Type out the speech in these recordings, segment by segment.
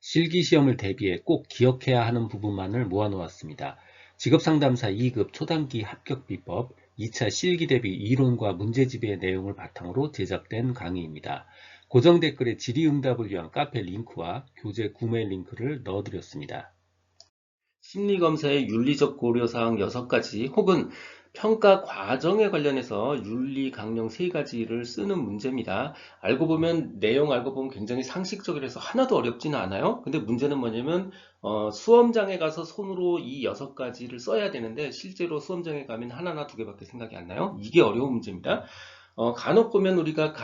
실기시험을 대비해 꼭 기억해야 하는 부분만을 모아놓았습니다. 직업상담사 2급 초단기 합격비법 2차 실기대비 이론과 문제집의 내용을 바탕으로 제작된 강의입니다. 고정 댓글에 질의응답을 위한 카페 링크와 교재 구매 링크를 넣어드렸습니다. 심리검사의 윤리적 고려사항 6가지 혹은 평가 과정에 관련해서 윤리 강령 3가지를 쓰는 문제입니다. 내용 알고 보면 굉장히 상식적이라서 하나도 어렵지는 않아요. 근데 문제는 뭐냐면 수험장에 가서 손으로 이 6가지를 써야 되는데 실제로 수험장에 가면 하나나 2개밖에 생각이 안 나요. 이게 어려운 문제입니다. 간혹 보면 우리가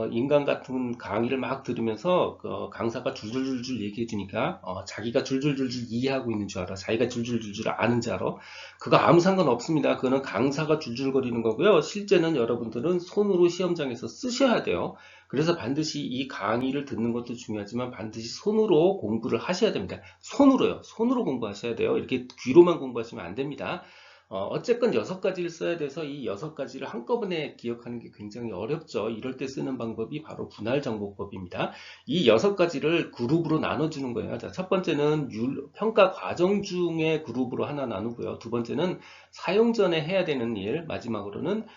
인간 같은 강의를 막 들으면서 강사가 줄줄줄줄 얘기해 주니까 자기가 줄줄줄줄 이해하고 있는 줄 알아. 자기가 줄줄줄줄 아는 줄 알아. 그거 아무 상관없습니다. 그거는 강사가 줄줄거리는 거고요. 실제는 여러분들은 손으로 시험장에서 쓰셔야 돼요. 그래서 반드시 이 강의를 듣는 것도 중요하지만 반드시 손으로 공부를 하셔야 됩니다. 손으로요. 손으로 공부하셔야 돼요. 이렇게 귀로만 공부하시면 안 됩니다. 어쨌건 6가지를 써야 돼서 이 6가지를 한꺼번에 기억하는 게 굉장히 어렵죠. 이럴 때 쓰는 방법이 바로 분할정보법입니다. 이 6가지를 그룹으로 나눠주는 거예요. 자, 첫 번째는 평가 과정 중에 그룹으로 하나 나누고요. 두 번째는 사용 전에 해야 되는 일, 마지막으로는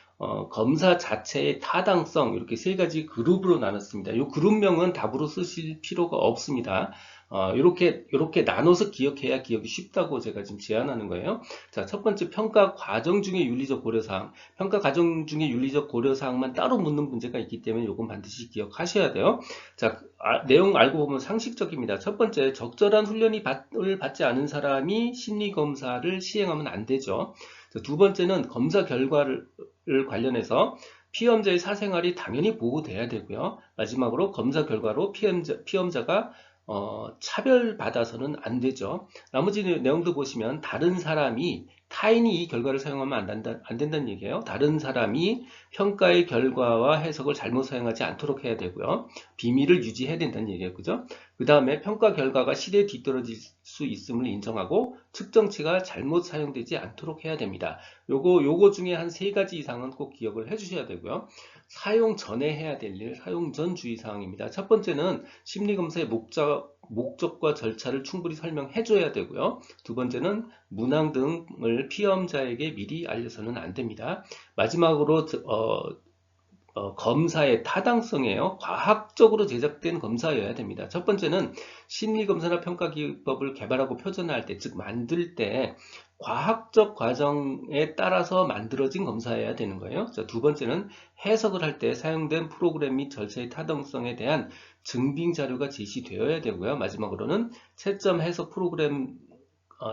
검사 자체의 타당성, 이렇게 3가지 그룹으로 나눴습니다. 이 그룹명은 답으로 쓰실 필요가 없습니다. 이렇게 나눠서 기억해야 기억이 쉽다고 제가 지금 제안하는 거예요. 자, 첫 번째 평가 과정 중에 윤리적 고려사항. 평가 과정 중에 윤리적 고려사항만 따로 묻는 문제가 있기 때문에 이건 반드시 기억하셔야 돼요. 자, 내용 알고 보면 상식적입니다. 첫 번째, 적절한 훈련을 받지 않은 사람이 심리검사를 시행하면 안 되죠. 자, 두 번째는 검사 결과를 관련해서 피험자의 사생활이 당연히 보호돼야 되고요. 마지막으로 검사 결과로 피험자가 차별받아서는 안 되죠. 나머지 내용도 보시면 타인이 이 결과를 사용하면 안 된다는 얘기예요. 다른 사람이 평가의 결과와 해석을 잘못 사용하지 않도록 해야 되고요. 비밀을 유지해야 된다는 얘기예요. 그죠? 그 다음에 평가 결과가 실에 뒤떨어질 수 있음을 인정하고 측정치가 잘못 사용되지 않도록 해야 됩니다. 요거 중에 한 3가지 이상은 꼭 기억을 해 주셔야 되고요. 사용 전에 해야 될 일, 사용 전 주의사항입니다. 첫 번째는 심리검사의 목적과 절차를 충분히 설명해 줘야 되고요. 두 번째는 문항 등을 피험자에게 미리 알려서는 안 됩니다. 마지막으로 검사의 타당성이에요. 과학적으로 제작된 검사여야 됩니다. 첫 번째는 심리검사나 평가기법을 개발하고 표준화할 때, 즉 만들 때 과학적 과정에 따라서 만들어진 검사여야 되는 거예요. 자, 두 번째는 해석을 할 때 사용된 프로그램 및 절차의 타당성에 대한 증빙 자료가 제시되어야 되고요. 마지막으로는 채점 해석 프로그램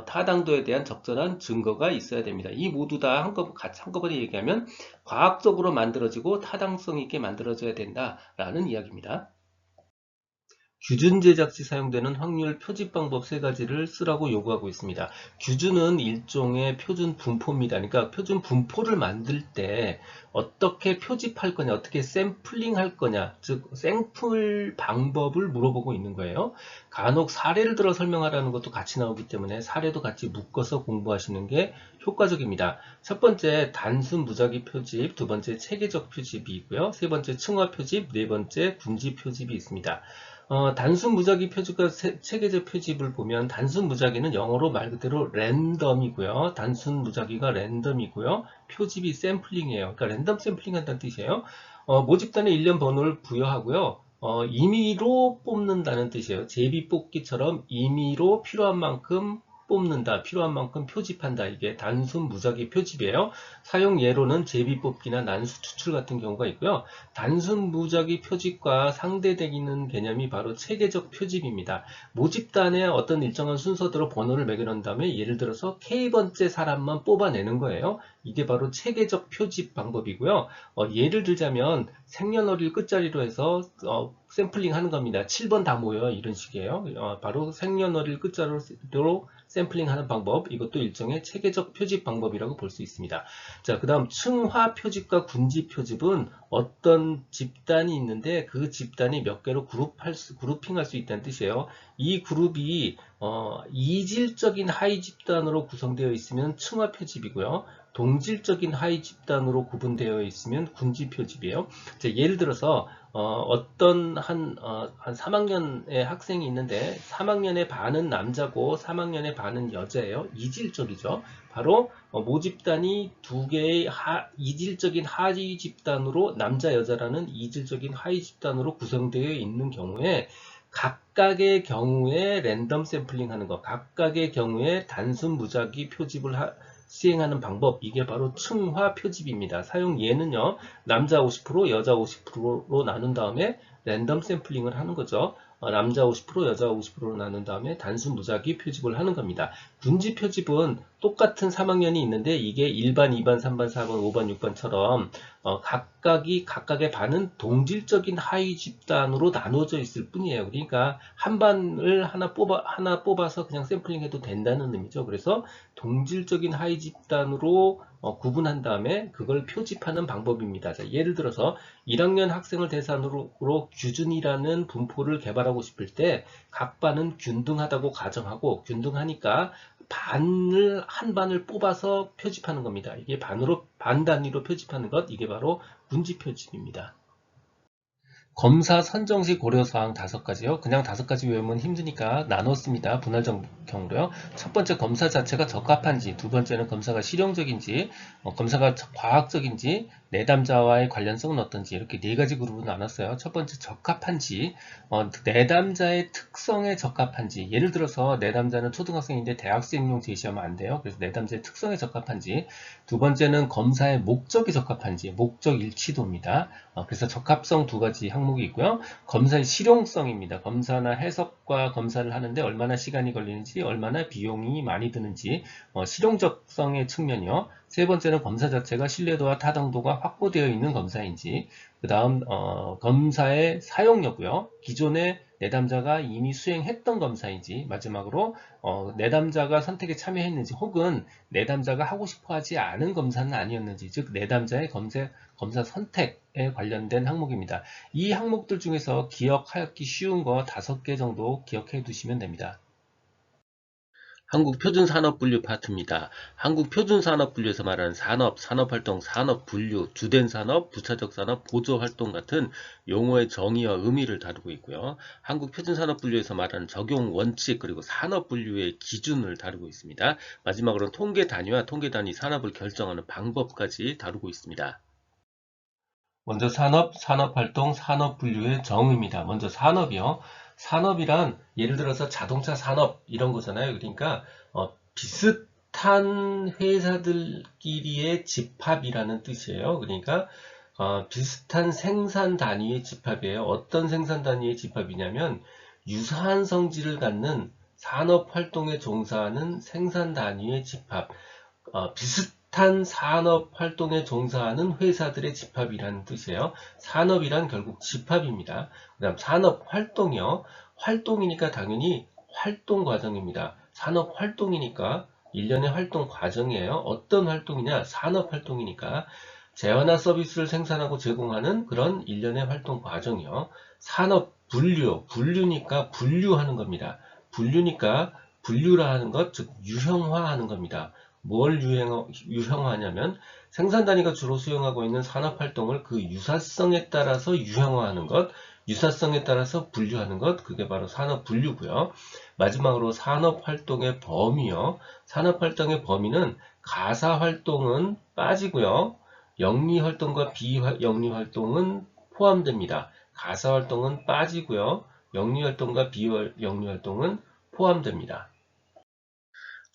타당도에 대한 적절한 증거가 있어야 됩니다. 이 모두 다 한꺼번에 얘기하면 과학적으로 만들어지고 타당성 있게 만들어져야 된다라는 이야기입니다. 규준 제작 시 사용되는 확률 표집 방법 3가지를 쓰라고 요구하고 있습니다. 규준은 일종의 표준 분포입니다. 그러니까 표준 분포를 만들 때 어떻게 표집할 거냐, 어떻게 샘플링 할 거냐, 즉 샘플 방법을 물어보고 있는 거예요. 간혹 사례를 들어 설명하라는 것도 같이 나오기 때문에 사례도 같이 묶어서 공부하시는 게 효과적입니다. 첫 번째 단순 무작위 표집, 두 번째 체계적 표집이 있고요. 세 번째 층화 표집, 네 번째 군지 표집이 있습니다. 단순 무작위 표집과 체계적 표집을 보면 단순 무작위는 영어로 말 그대로 랜덤이고요. 단순 무작위가 랜덤이고요. 표집이 샘플링이에요. 그러니까 랜덤 샘플링 한다는 뜻이에요. 모집단에 일련 번호를 부여하고요. 임의로 뽑는다는 뜻이에요. 제비 뽑기처럼 임의로 필요한 만큼 뽑는다, 필요한 만큼 표집한다. 이게 단순 무작위 표집이에요. 사용 예로는 제비 뽑기나 난수 추출 같은 경우가 있고요. 단순 무작위 표집과 상대되는 개념이 바로 체계적 표집입니다. 모집단에 어떤 일정한 순서대로 번호를 매겨놓은 다음에 예를 들어서 K번째 사람만 뽑아내는 거예요. 이게 바로 체계적 표집 방법이고요. 예를 들자면 생년월일 끝자리로 해서 샘플링 하는 겁니다. 7번 다 모여 이런 식이에요. 바로 생년월일 끝자리로 샘플링 하는 방법, 이것도 일종의 체계적 표집 방법이라고 볼 수 있습니다. 자, 그 다음 층화 표집과 군지 표집은 어떤 집단이 있는데 그 집단이 몇 개로 그룹핑할 수 있다는 뜻이에요. 이 그룹이 이질적인 하위 집단으로 구성되어 있으면 층화 표집이고요. 동질적인 하위 집단으로 구분되어 있으면 군지 표집이에요. 예를 들어서 어떤 한 3학년의 학생이 있는데 3학년의 반은 남자고 3학년의 반은 여자예요. 이질적이죠. 바로 모집단이 두 개의 이질적인 하위 집단으로 남자 여자라는 이질적인 하위 집단으로 구성되어 있는 경우에 각각의 경우에 랜덤 샘플링 하는 것, 각각의 경우에 단순 무작위 표집을 시행하는 방법, 이게 바로 층화 표집입니다. 사용 예는요, 남자 50%, 여자 50%로 나눈 다음에 랜덤 샘플링을 하는 거죠. 남자 50%, 여자 50%로 나눈 다음에 단순 무작위 표집을 하는 겁니다. 군지 표집은 똑같은 3학년이 있는데 이게 1반, 2반, 3반, 4반, 5반, 6반처럼 각각의 반은 동질적인 하위 집단으로 나눠져 있을 뿐이에요. 그러니까 한 반을 하나 뽑아서 그냥 샘플링해도 된다는 의미죠. 그래서 동질적인 하위 집단으로 구분한 다음에 그걸 표집하는 방법입니다. 자, 예를 들어서 1학년 학생을 대상으로 규준이라는 분포를 개발하고 싶을 때 각 반은 균등하다고 가정하고, 균등하니까 한 반을 뽑아서 표집하는 겁니다. 이게 반 단위로 표집하는 것, 이게 바로 군지 표집입니다. 검사 선정 시 고려사항 5가지요. 그냥 5가지 외우면 힘드니까 나눴습니다. 분할적 경우로요. 첫 번째, 검사 자체가 적합한지, 두 번째는 검사가 실용적인지, 검사가 과학적인지, 내담자와의 관련성은 어떤지, 이렇게 4가지 그룹으로 나눴어요. 첫 번째, 적합한지, 내담자의 특성에 적합한지. 예를 들어서 내담자는 초등학생인데 대학생용 제시하면 안 돼요. 그래서 내담자의 특성에 적합한지. 두 번째는 검사의 목적이 적합한지, 목적 일치도입니다. 그래서 적합성 2가지 항목이 있고요. 검사의 실용성입니다. 검사나 해석과 검사를 하는데 얼마나 시간이 걸리는지, 얼마나 비용이 많이 드는지, 실용적성의 측면이요. 세 번째는 검사 자체가 신뢰도와 타당도가 확보되어 있는 검사인지, 그 다음 검사의 사용여고요. 기존의 내담자가 이미 수행했던 검사인지, 마지막으로 내담자가 선택에 참여했는지, 혹은 내담자가 하고 싶어 하지 않은 검사는 아니었는지, 즉 내담자의 검사 선택에 관련된 항목입니다. 이 항목들 중에서 기억하기 쉬운 거 5개 정도 기억해 두시면 됩니다. 한국표준산업분류 파트입니다. 한국표준산업분류에서 말하는 산업, 산업활동, 산업분류, 주된 산업, 부차적 산업, 보조활동 같은 용어의 정의와 의미를 다루고 있고요. 한국표준산업분류에서 말하는 적용 원칙, 그리고 산업분류의 기준을 다루고 있습니다. 마지막으로 통계 단위와 통계 단위 산업을 결정하는 방법까지 다루고 있습니다. 먼저 산업, 산업활동, 산업분류의 정의입니다. 먼저 산업이요. 산업이란 예를 들어서 자동차 산업 이런 거잖아요. 그러니까 비슷한 회사들끼리의 집합이라는 뜻이에요. 그러니까 비슷한 생산 단위의 집합이에요. 어떤 생산 단위의 집합이냐면 유사한 성질을 갖는 산업 활동에 종사하는 생산 단위의 집합. 비슷한 산업 활동에 종사하는 회사들의 집합이라는 뜻이에요. 산업이란 결국 집합입니다. 그 다음 산업 활동이요. 활동이니까 당연히 활동 과정입니다. 산업 활동이니까 일련의 활동 과정이에요. 어떤 활동이냐? 산업 활동이니까 재화나 서비스를 생산하고 제공하는 그런 일련의 활동 과정이요. 산업 분류니까 분류하는 겁니다. 분류니까 분류라 하는 것, 즉 유형화하는 겁니다. 뭘 유형화하냐면 생산 단위가 주로 수행하고 있는 산업 활동을 그 유사성에 따라서 유형화하는 것, 유사성에 따라서 분류하는 것, 그게 바로 산업 분류고요. 마지막으로 산업 활동의 범위요. 산업 활동의 범위는 가사 활동은 빠지고요. 영리 활동과 비영리 활동은 포함됩니다. 가사 활동은 빠지고요. 영리 활동과 비영리 활동은 포함됩니다.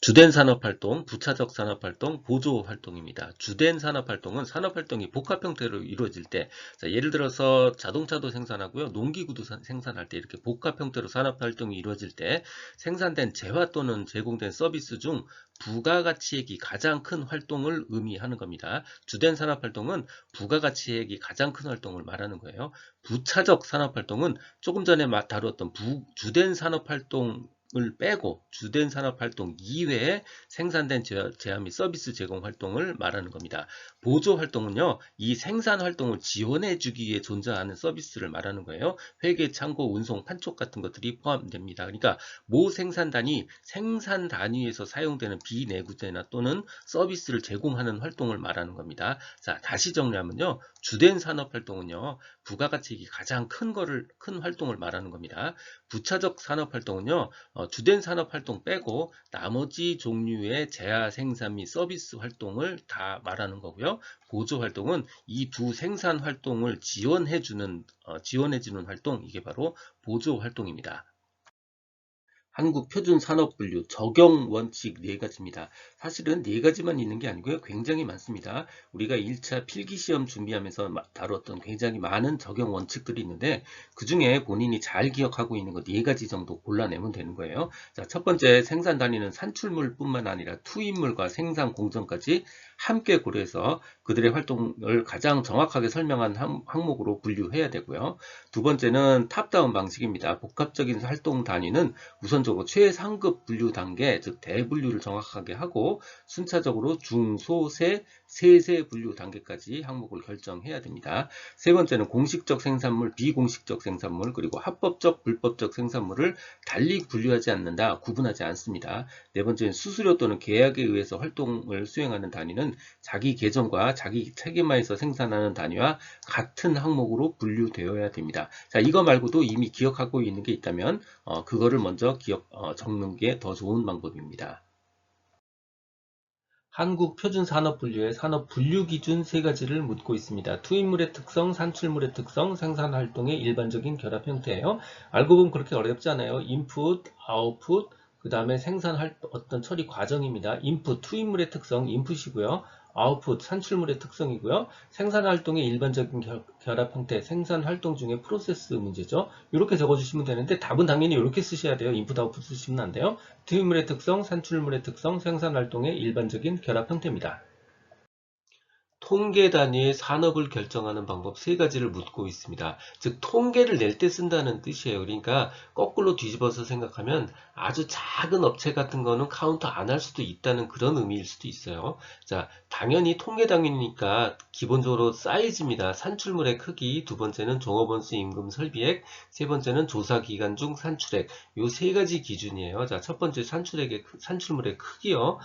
주된 산업활동, 부차적 산업활동, 보조활동입니다. 주된 산업활동은 산업활동이 복합 형태로 이루어질 때, 예를 들어서 자동차도 생산하고요, 농기구도 생산할 때 이렇게 복합 형태로 산업활동이 이루어질 때 생산된 재화 또는 제공된 서비스 중 부가가치액이 가장 큰 활동을 의미하는 겁니다. 주된 산업활동은 부가가치액이 가장 큰 활동을 말하는 거예요. 부차적 산업활동은 조금 전에 다루었던 주된 산업활동 을 빼고 주된 산업활동 이외에 생산된 제한 및 서비스 제공 활동을 말하는 겁니다. 보조활동은요, 이 생산활동을 지원해주기 위해 존재하는 서비스를 말하는 거예요. 회계, 창고, 운송, 판촉 같은 것들이 포함됩니다. 그러니까 모 생산단이 생산 단위에서 사용되는 비내구재나 또는 서비스를 제공하는 활동을 말하는 겁니다. 자, 다시 정리하면요, 주된 산업활동은요, 부가가치액이 가장 큰 활동을 말하는 겁니다. 부차적 산업활동은요, 주된 산업활동 빼고 나머지 종류의 재화 생산 및 서비스 활동을 다 말하는 거고요. 보조활동은 이 두 생산 활동을 지원해주는 활동, 이게 바로 보조활동입니다. 한국 표준 산업 분류 적용 원칙 4가지입니다. 사실은 4가지만 있는 게 아니고요. 굉장히 많습니다. 우리가 1차 필기시험 준비하면서 다뤘던 굉장히 많은 적용 원칙들이 있는데 그 중에 본인이 잘 기억하고 있는 거 4가지 정도 골라내면 되는 거예요. 자, 첫 번째, 생산 단위는 산출물뿐만 아니라 투입물과 생산 공정까지 함께 고려해서 그들의 활동을 가장 정확하게 설명한 항목으로 분류해야 되고요. 두 번째는 탑다운 방식입니다. 복합적인 활동 단위는 우선적으로 최상급 분류 단계, 즉 대분류를 정확하게 하고 순차적으로 중, 소, 세, 세세 분류 단계까지 항목을 결정해야 됩니다. 세 번째는 공식적 생산물, 비공식적 생산물, 그리고 합법적, 불법적 생산물을 달리 분류하지 않는다, 구분하지 않습니다. 네 번째는 수수료 또는 계약에 의해서 활동을 수행하는 단위는 자기 계정과 자기 책임하에서 생산하는 단위와 같은 항목으로 분류되어야 됩니다. 자, 이거 말고도 이미 기억하고 있는 게 있다면 그거를 먼저 적는 게 더 좋은 방법입니다. 한국 표준 산업 분류의 산업 분류 기준 3가지를 묻고 있습니다. 투입물의 특성, 산출물의 특성, 생산 활동의 일반적인 결합 형태예요. 알고 보면 그렇게 어렵지 않아요. 인풋, 아웃풋, 그 다음에 어떤 처리 과정입니다. 인풋, 투입물의 특성, 인풋이고요. 아웃풋, 산출물의 특성이고요. 생산 활동의 일반적인 결합 형태, 생산 활동 중에 프로세스 문제죠. 이렇게 적어주시면 되는데 답은 당연히 이렇게 쓰셔야 돼요. 인풋, 아웃풋 쓰시면 안 돼요. 투입물의 특성, 산출물의 특성, 생산 활동의 일반적인 결합 형태입니다. 통계 단위의 산업을 결정하는 방법 3가지를 묻고 있습니다. 즉 통계를 낼 때 쓴다는 뜻이에요. 그러니까 거꾸로 뒤집어서 생각하면 아주 작은 업체 같은 거는 카운트 안 할 수도 있다는 그런 의미일 수도 있어요. 자, 당연히 통계 단위니까 기본적으로 사이즈입니다. 산출물의 크기, 두 번째는 종업원수 임금 설비액, 세 번째는 조사 기간 중 산출액. 요 3가지 기준이에요. 자, 첫 번째 산출물의 크기요.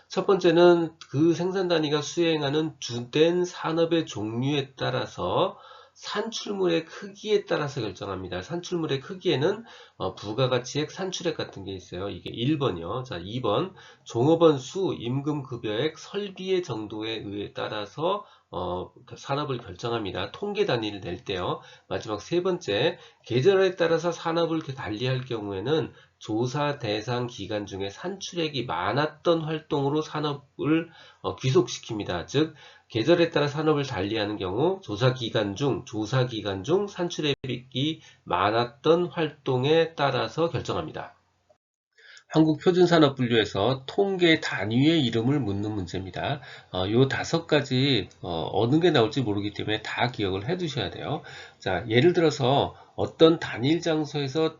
첫 번째는 그 생산 단위가 수행하는 주된 산업의 종류에 따라서 산출물의 크기에 따라서 결정합니다. 산출물의 크기에는 부가가치액, 산출액 같은 게 있어요. 이게 1번이요. 자, 2번 종업원 수, 임금급여액, 설비의 정도에 의해 따라서 산업을 결정합니다. 통계 단위를 낼 때요. 마지막 세 번째, 계절에 따라서 산업을 달리할 경우에는 조사 대상 기간 중에 산출액이 많았던 활동으로 산업을 귀속시킵니다. 즉, 계절에 따라 산업을 달리하는 경우 조사 기간 중 산출액이 많았던 활동에 따라서 결정합니다. 한국 표준산업 분류에서 통계 단위의 이름을 묻는 문제입니다. 요 5가지 어느 게 나올지 모르기 때문에 다 기억을 해 두셔야 돼요. 자, 예를 들어서 어떤 단일 장소에서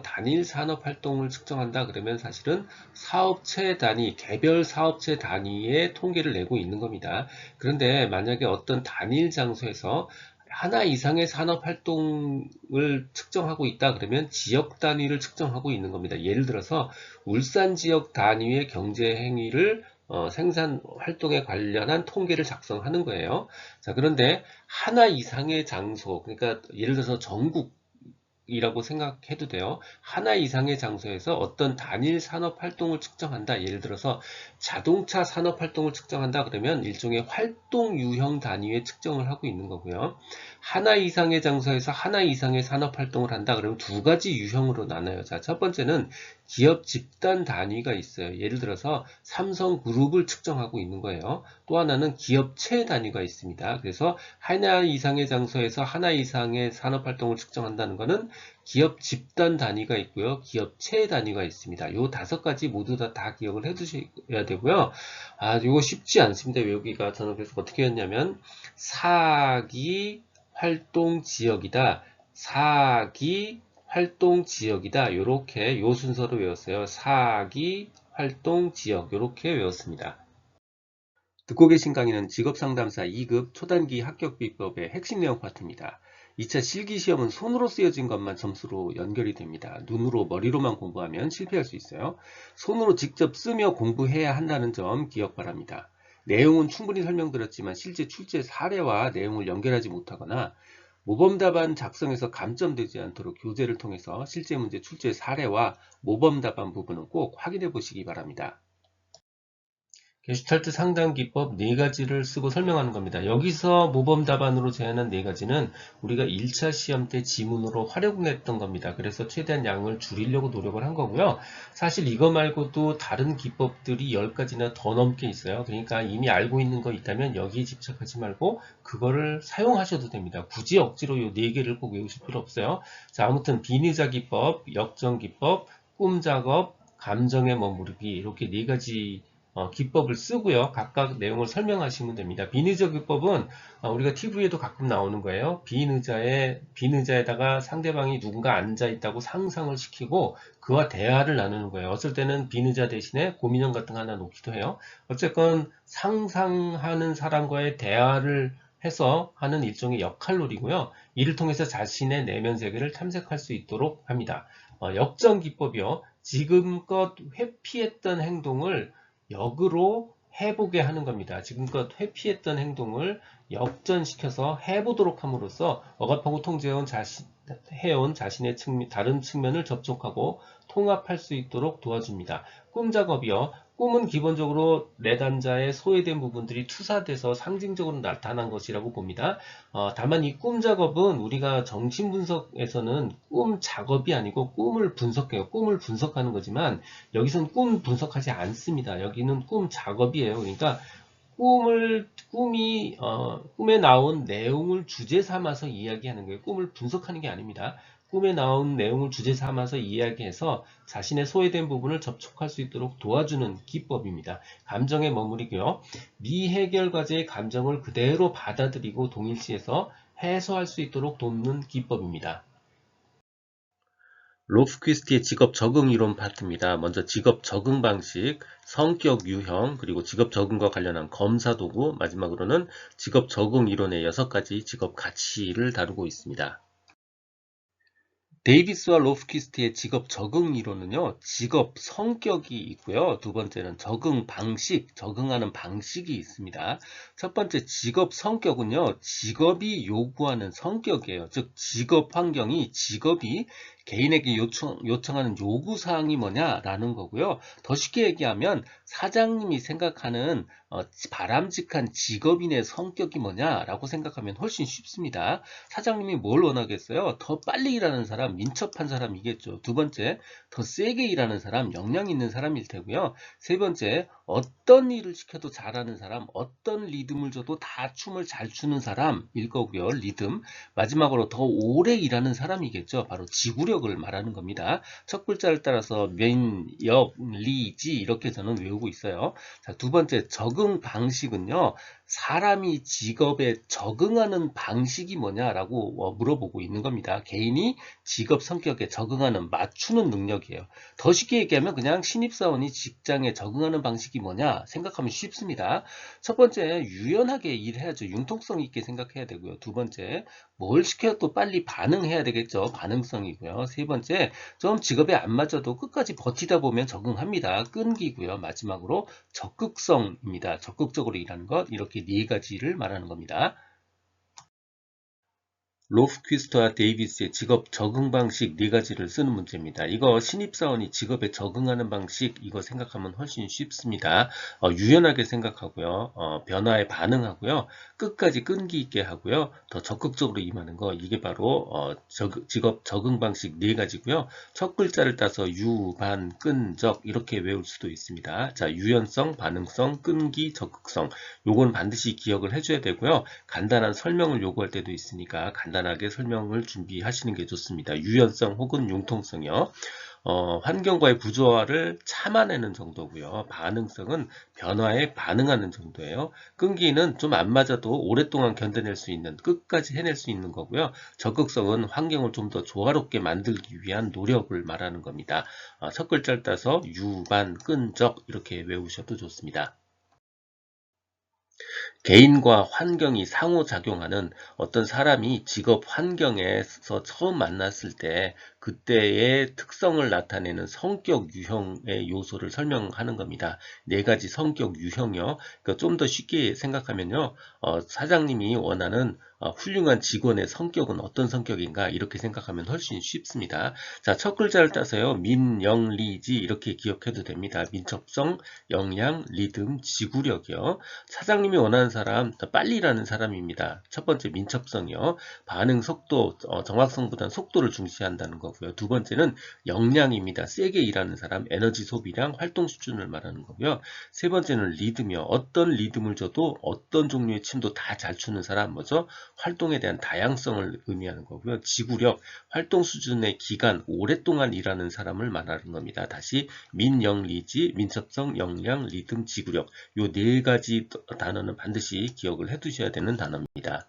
단일 산업 활동을 측정한다 그러면 사실은 사업체 단위, 개별 사업체 단위의 통계를 내고 있는 겁니다. 그런데 만약에 어떤 단일 장소에서 하나 이상의 산업 활동을 측정하고 있다 그러면 지역 단위를 측정하고 있는 겁니다. 예를 들어서 울산 지역 단위의 경제 행위를 생산 활동에 관련한 통계를 작성하는 거예요. 자, 그런데 하나 이상의 장소, 그러니까 예를 들어서 전국 이라고 생각해도 돼요. 하나 이상의 장소에서 어떤 단일 산업 활동을 측정한다. 예를 들어서 자동차 산업 활동을 측정한다. 그러면 일종의 활동 유형 단위의 측정을 하고 있는 거고요. 하나 이상의 장소에서 하나 이상의 산업 활동을 한다. 그러면 2가지 유형으로 나눠요. 자, 첫 번째는 기업 집단 단위가 있어요. 예를 들어서 삼성그룹을 측정하고 있는 거예요. 또 하나는 기업체 단위가 있습니다. 그래서 하나 이상의 장소에서 하나 이상의 산업 활동을 측정한다는 것은 기업 집단 단위가 있고요. 기업체 단위가 있습니다. 요 5가지 모두 다 기억을 해 두셔야 되고요. 요거 쉽지 않습니다. 외우기가. 저는 그래서 어떻게 했냐면 사기 활동 지역이다. 사기 활동 지역이다. 요렇게 요 순서로 외웠어요. 사기, 활동 지역 요렇게 외웠습니다. 듣고 계신 강의는 직업상담사 2급 초단기 합격비법의 핵심 내용 파트입니다. 2차 실기시험은 손으로 쓰여진 것만 점수로 연결이 됩니다. 눈으로 머리로만 공부하면 실패할 수 있어요. 손으로 직접 쓰며 공부해야 한다는 점 기억 바랍니다. 내용은 충분히 설명드렸지만 실제 출제 사례와 내용을 연결하지 못하거나 모범답안 작성에서 감점되지 않도록 교재를 통해서 실제 문제 출제 사례와 모범답안 부분은 꼭 확인해 보시기 바랍니다. 게슈탈트 상담 기법 4가지를 쓰고 설명하는 겁니다. 여기서 모범 답안으로 제안한 4가지는 우리가 1차 시험 때 지문으로 활용했던 겁니다. 그래서 최대한 양을 줄이려고 노력을 한 거고요. 사실 이거 말고도 다른 기법들이 10가지나 더 넘게 있어요. 그러니까 이미 알고 있는 거 있다면 여기에 집착하지 말고 그거를 사용하셔도 됩니다. 굳이 억지로 이 4개를 꼭 외우실 필요 없어요. 자, 아무튼 비의자 기법, 역정 기법, 꿈 작업, 감정의 머무르기 이렇게 4가지 기법을 쓰고요. 각각 내용을 설명하시면 됩니다. 비의자 기법은 우리가 TV에도 가끔 나오는 거예요. 비의자에다가 상대방이 누군가 앉아 있다고 상상을 시키고 그와 대화를 나누는 거예요. 어쩔 때는 비의자 대신에 고민형 같은 거 하나 놓기도 해요. 어쨌건 상상하는 사람과의 대화를 해서 하는 일종의 역할놀이고요. 이를 통해서 자신의 내면 세계를 탐색할 수 있도록 합니다. 역전 기법이요. 지금껏 회피했던 행동을 역으로 해보게 하는 겁니다. 지금껏 회피했던 행동을 역전시켜서 해보도록 함으로써 억압하고 통제해온 자신의 다른 측면을 접촉하고 통합할 수 있도록 도와줍니다. 꿈 작업이요. 꿈은 기본적으로 내담자의 소외된 부분들이 투사돼서 상징적으로 나타난 것이라고 봅니다. 다만 이 꿈 작업은 우리가 정신분석에서는 꿈 작업이 아니고 꿈을 분석해요. 꿈을 분석하는 거지만 여기서는 꿈 분석하지 않습니다. 여기는 꿈 작업이에요. 그러니까 꿈에 나온 내용을 주제 삼아서 이야기하는 거예요. 꿈을 분석하는 게 아닙니다. 꿈에 나온 내용을 주제 삼아서 이야기해서 자신의 소외된 부분을 접촉할 수 있도록 도와주는 기법입니다. 감정에 머무르고요. 미해결 과제의 감정을 그대로 받아들이고 동일시해서 해소할 수 있도록 돕는 기법입니다. 로프퀴스트의 직업 적응 이론 파트입니다. 먼저 직업 적응 방식, 성격 유형, 그리고 직업 적응과 관련한 검사 도구, 마지막으로는 직업 적응 이론의 6가지 직업 가치를 다루고 있습니다. 데이비스와 로프퀴스트의 직업 적응 이론은요, 직업 성격이 있고요. 두 번째는 적응 방식, 적응하는 방식이 있습니다. 첫 번째 직업 성격은요, 직업이 요구하는 성격이에요. 즉, 직업 환경이 직업이 개인에게 요청하는 요구사항이 뭐냐라는 거고요. 더 쉽게 얘기하면 사장님이 생각하는 바람직한 직업인의 성격이 뭐냐라고 생각하면 훨씬 쉽습니다. 사장님이 뭘 원하겠어요? 더 빨리 일하는 사람, 민첩한 사람이겠죠. 두 번째, 더 세게 일하는 사람, 역량 있는 사람일 테고요. 세 번째, 어떤 일을 시켜도 잘하는 사람, 어떤 리듬을 줘도 다 춤을 잘 추는 사람일 거고요. 리듬. 마지막으로 더 오래 일하는 사람이겠죠. 바로 지구력을 말하는 겁니다. 첫 글자를 따라서 면, 역, 리, 지 이렇게 저는 외우고 있어요. 자, 두 번째, 적응 방식은요. 사람이 직업에 적응하는 방식이 뭐냐라고 물어보고 있는 겁니다. 개인이 직업 성격에 적응하는 맞추는 능력이에요. 더 쉽게 얘기하면 그냥 신입사원이 직장에 적응하는 방식이 뭐냐 생각하면 쉽습니다. 첫 번째, 유연하게 일해야죠. 융통성 있게 생각해야 되고요. 두 번째, 뭘 시켜도 빨리 반응해야 되겠죠. 반응성이고요. 세 번째, 좀 직업에 안 맞아도 끝까지 버티다 보면 적응합니다. 끈기고요. 마지막으로 적극성입니다. 적극적으로 일하는 것. 이렇게 4가지를 말하는 겁니다. 로프퀴스트와 데이비스의 직업 적응 방식 4가지를 쓰는 문제입니다. 이거 신입사원이 직업에 적응하는 방식 이거 생각하면 훨씬 쉽습니다. 유연하게 생각하고요. 변화에 반응하고요. 끝까지 끈기 있게 하고요. 더 적극적으로 임하는 거 이게 바로 직업 적응 방식 4가지고요. 첫 글자를 따서 유, 반, 끈, 적 이렇게 외울 수도 있습니다. 자, 유연성, 반응성, 끈기, 적극성 요건 반드시 기억을 해줘야 되고요. 간단한 설명을 요구할 때도 있으니까 간단하게 설명을 준비하시는 게 좋습니다. 유연성 혹은 융통성이요. 환경과의 부조화를 참아내는 정도고요. 반응성은 변화에 반응하는 정도예요. 끈기는 좀 안 맞아도 오랫동안 견뎌낼 수 있는, 끝까지 해낼 수 있는 거고요. 적극성은 환경을 좀 더 조화롭게 만들기 위한 노력을 말하는 겁니다. 첫 글자를 따서 유반, 끈적 이렇게 외우셔도 좋습니다. 개인과 환경이 상호작용하는 어떤 사람이 직업 환경에서 처음 만났을 때 그때의 특성을 나타내는 성격 유형의 요소를 설명하는 겁니다. 네 가지 성격 유형이요. 그러니까 좀 더 쉽게 생각하면요. 사장님이 원하는 훌륭한 직원의 성격은 어떤 성격인가 이렇게 생각하면 훨씬 쉽습니다. 자, 첫 글자를 따서요. 민, 영, 리, 지 이렇게 기억해도 됩니다. 민첩성, 역량, 리듬, 지구력이요. 사장님이 원하는 사람, 빨리 일하는 사람입니다. 첫 번째 민첩성이요. 반응 속도, 정확성보다는 속도를 중시한다는 거고요. 두 번째는 역량입니다. 세게 일하는 사람, 에너지 소비량, 활동 수준을 말하는 거고요. 세 번째는 리듬이요. 어떤 리듬을 줘도 어떤 종류의 춤도 다 잘 추는 사람, 뭐죠? 활동에 대한 다양성을 의미하는 거고요. 지구력, 활동 수준의 기간, 오랫동안 일하는 사람을 말하는 겁니다. 다시 민영리지, 민첩성, 역량, 리듬, 지구력 요 네 가지 단어는 반드시 기억을 해 두셔야 되는 단어입니다.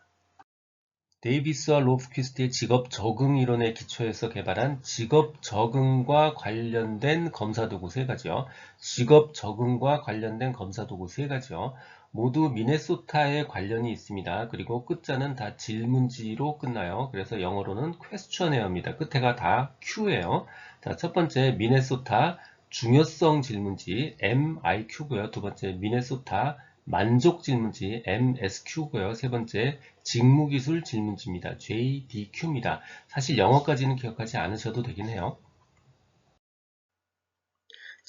데이비스와 로프퀴스트의 직업 적응 이론에 기초해서 개발한 직업 적응과 관련된 검사 도구 세 가지요. 직업 적응과 관련된 검사 도구 세 가지요. 모두 미네소타에 관련이 있습니다. 그리고 끝자는 다 질문지로 끝나요. 그래서 영어로는 questionnaire입니다. 끝에가 다 Q예요. 자, 첫 번째 미네소타 중요성 질문지 MIQ고요. 두 번째 미네소타 만족 질문지 MSQ고요. 세 번째 직무기술 질문지입니다. JDQ입니다. 사실 영어까지는 기억하지 않으셔도 되긴 해요.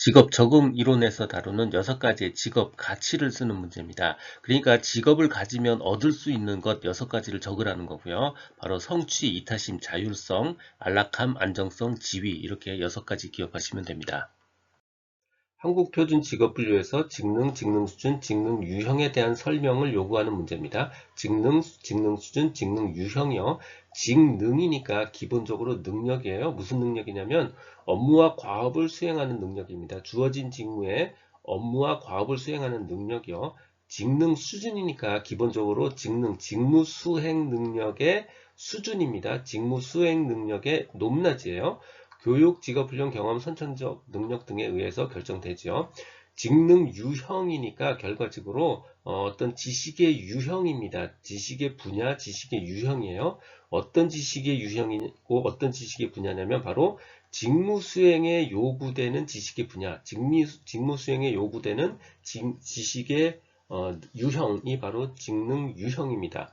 직업 적응 이론에서 다루는 6가지의 직업 가치를 쓰는 문제입니다. 그러니까 직업을 가지면 얻을 수 있는 것 6가지를 적으라는 거고요. 바로 성취, 이타심, 자율성, 안락함, 안정성, 지위 이렇게 6가지 기억하시면 됩니다. 한국표준직업분류에서 직능, 직능수준, 직능유형에 대한 설명을 요구하는 문제입니다. 직능, 직능수준, 직능유형이요. 직능이니까 기본적으로 능력이에요. 무슨 능력이냐면 업무와 과업을 수행하는 능력입니다. 주어진 직무에 업무와 과업을 수행하는 능력이요. 직능 수준이니까 기본적으로 직능, 직무 수행 능력의 수준입니다. 직무 수행 능력의 높낮이에요. 교육, 직업훈련, 경험, 선천적 능력 등에 의해서 결정되죠. 직능 유형이니까 결과적으로 어떤 지식의 유형입니다. 지식의 분야, 지식의 유형이에요. 어떤 지식의 유형이고 어떤 지식의 분야냐면 바로 직무 수행에 요구되는 지식의 분야, 직무 수행에 요구되는 지식의 유형이 바로 직능 유형입니다.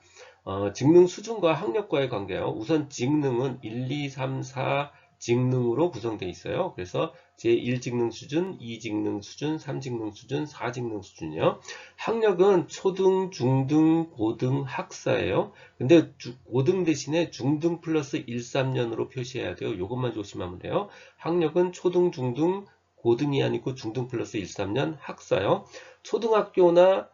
직능 수준과 학력과의 관계요. 우선 직능은 1, 2, 3, 4 직능으로 구성되어 있어요. 그래서 제1직능 수준, 2직능 수준, 3직능 수준, 4직능 수준이요. 학력은 초등, 중등, 고등, 학사예요. 근데 고등 대신에 중등 플러스 1, 3년으로 표시해야 돼요. 이것만 조심하면 돼요. 학력은 초등, 중등, 고등이 아니고 중등 플러스 1, 3년 학사요. 초등학교나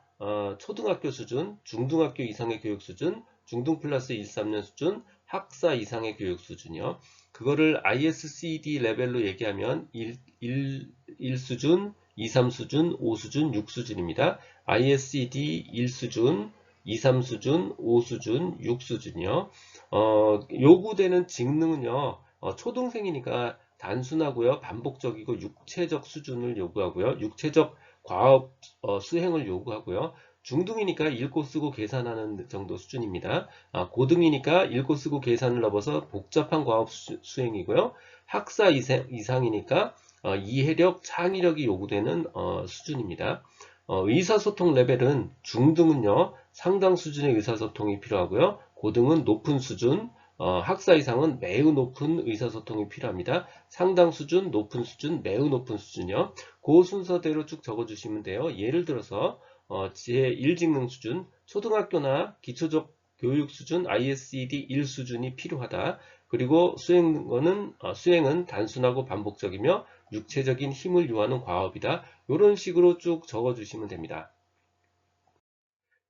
초등학교 수준, 중등학교 이상의 교육 수준, 중등 플러스 1, 3년 수준, 학사 이상의 교육 수준이요. 그거를 ISCD 레벨로 얘기하면 1 수준, 2, 3수준, 5수준, 6수준입니다. ISCD 1수준, 2, 3수준, 5수준, 6수준이요. 요구되는 직능은요. 초등생이니까 단순하고요. 반복적이고 육체적 수준을 요구하고요. 육체적 과업 수행을 요구하고요. 중등이니까 읽고 쓰고 계산하는 정도 수준입니다. 고등이니까 읽고 쓰고 계산을 넘어서 복잡한 과업 수행이고요. 학사 이상이니까 이해력, 창의력이 요구되는 수준입니다. 의사소통 레벨은 중등은요. 상당 수준의 의사소통이 필요하고요. 고등은 높은 수준, 학사 이상은 매우 높은 의사소통이 필요합니다. 상당 수준, 높은 수준, 매우 높은 수준이요. 그 순서대로 쭉 적어주시면 돼요. 예를 들어서 제1직능 수준, 초등학교나 기초적 교육 수준 ISCD 1 수준이 필요하다. 그리고 수행은 단순하고 반복적이며 육체적인 힘을 요하는 과업이다. 이런 식으로 쭉 적어주시면 됩니다.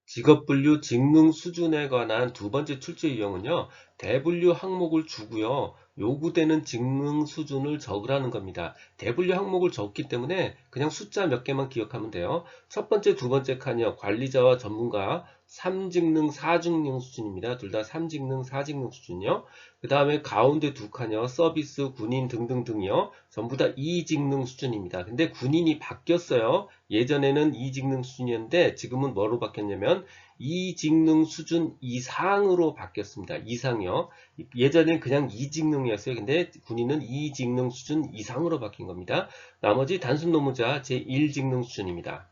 직업분류 직능 수준에 관한 두 번째 출제 유형은요. 대분류 항목을 주고요. 요구되는 직능 수준을 적으라는 겁니다. 대분류 항목을 적기 때문에 그냥 숫자 몇 개만 기억하면 돼요. 첫 번째, 두 번째 칸이요. 관리자와 전문가 3직능, 4직능 수준입니다. 둘 다 3직능, 4직능 수준이요. 그 다음에 가운데 두 칸이요. 서비스, 군인 등등등이요. 전부 다 2직능 수준입니다. 근데 군인이 바뀌었어요. 예전에는 2직능 수준이었는데 지금은 뭐로 바뀌었냐면 2직능 수준 이상으로 바뀌었습니다. 이상이요. 예전엔 그냥 2직능이었어요. 근데 군인은 2직능 수준 이상으로 바뀐 겁니다. 나머지 단순 노무자 제1직능 수준입니다.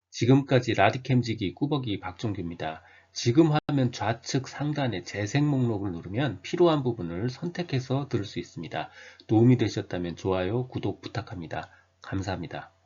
지금까지 라디캠지기 꾸벅이 박종규입니다. 지금 화면 좌측 상단의 재생 목록을 누르면 필요한 부분을 선택해서 들을 수 있습니다. 도움이 되셨다면 좋아요, 구독 부탁합니다. 감사합니다.